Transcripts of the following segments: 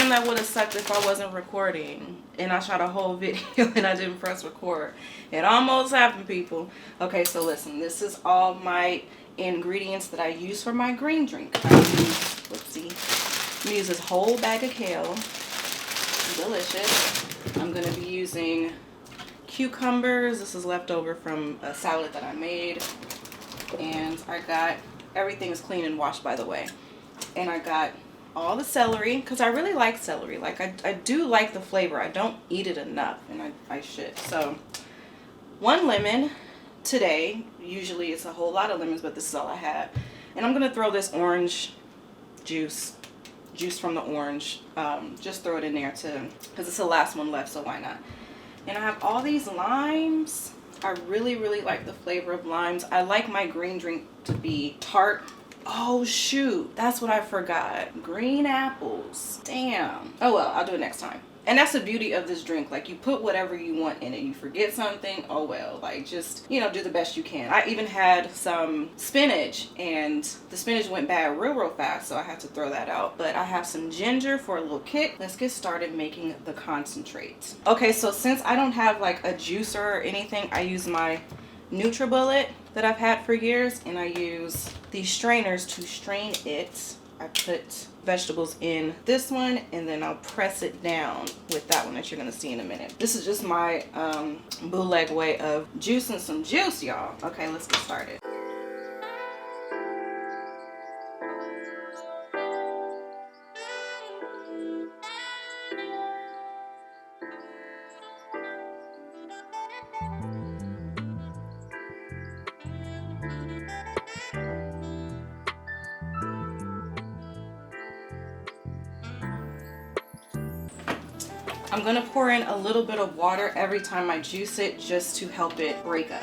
Damn, that would have sucked if I wasn't recording and I shot a whole video and I didn't press record. It almost happened, people. Okay, so listen, this is all my ingredients that I use for my green drink. I'm gonna use this whole bag of kale. Delicious. I'm gonna be using cucumbers. This is leftover from a salad that I made. And I got, everything is clean and washed, by the way. And I got all the celery, because I really like celery. Like, I do like the flavor. I don't eat it enough, and I should. So, 1 lemon today. Usually it's a whole lot of lemons, but this is all I have. And I'm going to throw this orange juice from the orange. Just throw it in there, too, because it's the last one left, so why not? And I have all these limes. I really, really like the flavor of limes. I like my green drink to be tart. Oh shoot, that's what I forgot. Green apples. Damn. Oh well, I'll do it next time. And that's the beauty of this drink. Like, you put whatever you want in it. You forget something, oh well. Like, just, you know, do the best you can. I even had some spinach, and the spinach went bad real fast, so I had to throw that out. But I have some ginger for a little kick. Let's get started making the concentrate. Okay, so since I don't have like a juicer or anything, I use my NutriBullet that I've had for years, and I use these strainers to strain it. I put vegetables in this one, and then I'll press it down with that one that you're going to see in a minute. This is just my bootleg way of juicing some juice, y'all. Okay, let's get started. I'm going to pour in a little bit of water every time I juice it, just to help it break up.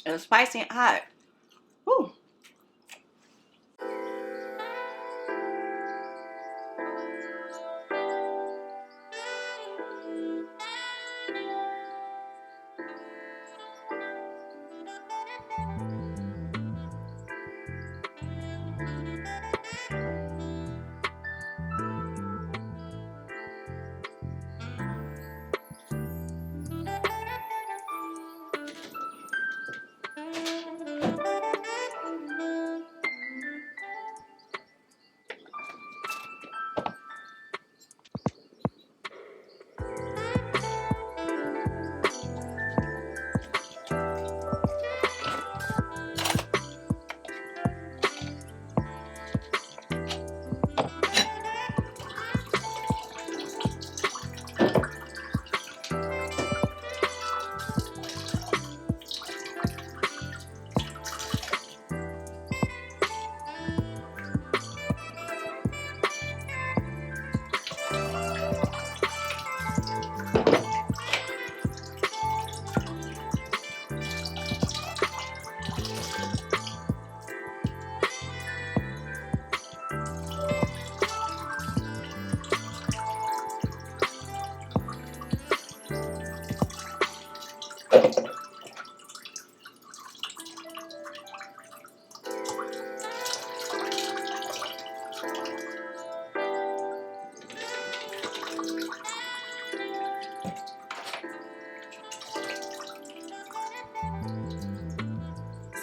It was spicy and hot. Woo.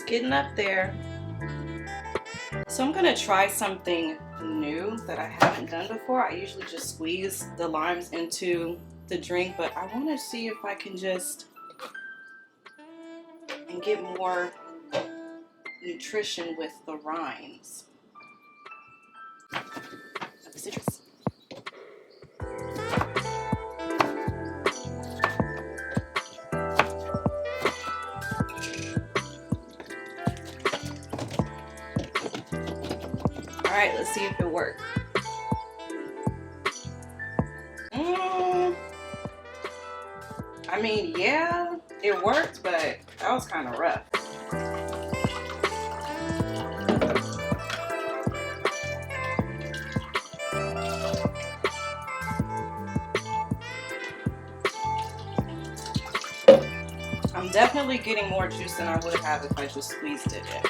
getting up there. So I'm gonna try something new that I haven't done before. I usually just squeeze the limes into the drink, but I want to see if I can just and get more nutrition with the rinds of the citrus. All right, let's see if it works. I mean, yeah, it worked, but that was kind of rough. I'm definitely getting more juice than I would have if I just squeezed it in.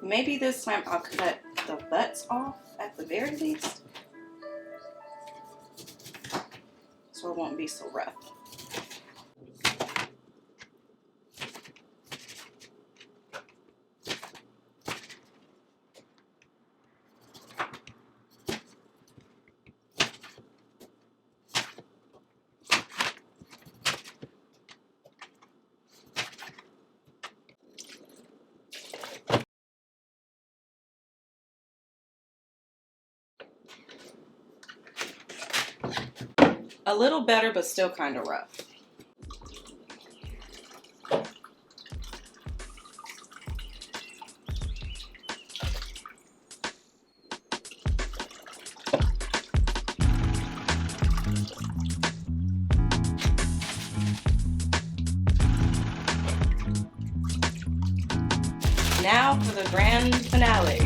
Maybe this time I'll cut the butts off at the very least, so it won't be so rough. A little better, but still kind of rough. Now for the grand finale.